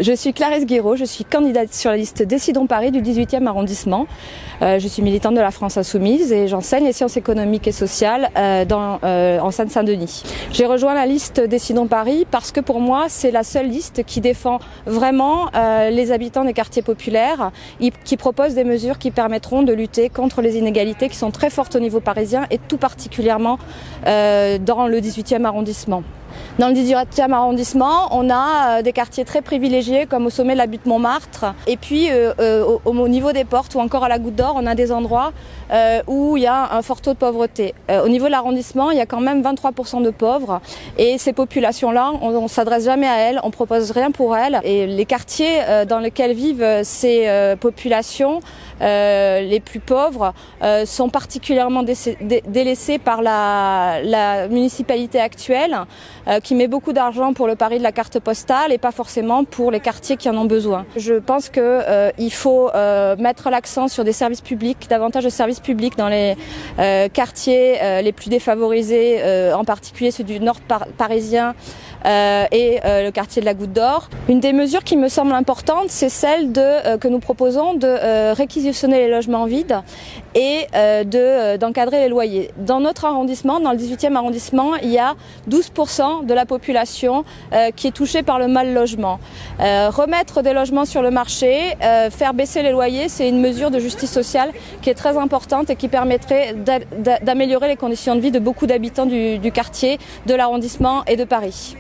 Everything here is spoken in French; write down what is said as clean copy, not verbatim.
Je suis Clarisse Guiraud, je suis candidate sur la liste Décidons Paris du 18e arrondissement. Je suis militante de la France Insoumise et j'enseigne les sciences économiques et sociales en Seine-Saint-Denis. J'ai rejoint la liste Décidons Paris parce que pour moi c'est la seule liste qui défend vraiment les habitants des quartiers populaires, qui propose des mesures qui permettront de lutter contre les inégalités qui sont très fortes au niveau parisien et tout particulièrement dans le 18e arrondissement. Dans le 18e arrondissement, on a des quartiers très privilégiés comme au sommet de la butte Montmartre. Et puis au niveau des portes ou encore à la Goutte d'Or, on a des endroits où il y a un fort taux de pauvreté. Au niveau de l'arrondissement, il y a quand même 23% de pauvres. Et ces populations-là, on ne s'adresse jamais à elles, on ne propose rien pour elles. Et les quartiers dans lesquels vivent ces populations les plus pauvres sont particulièrement délaissés par la municipalité actuelle qui met beaucoup d'argent pour le pari de la carte postale et pas forcément pour les quartiers qui en ont besoin. Je pense qu'il faut mettre l'accent sur des services publics, davantage de services publics dans les quartiers les plus défavorisés, en particulier ceux du nord parisien et le quartier de la Goutte d'Or. Une des mesures qui me semble importante, c'est celle que nous proposons de réquisitionner les logements vides et d'encadrer les loyers. Dans notre arrondissement, dans le 18e arrondissement, il y a 12% de la population qui est touchée par le mal logement. Remettre des logements sur le marché, faire baisser les loyers, c'est une mesure de justice sociale qui est très importante et qui permettrait d'améliorer les conditions de vie de beaucoup d'habitants du quartier, de l'arrondissement et de Paris.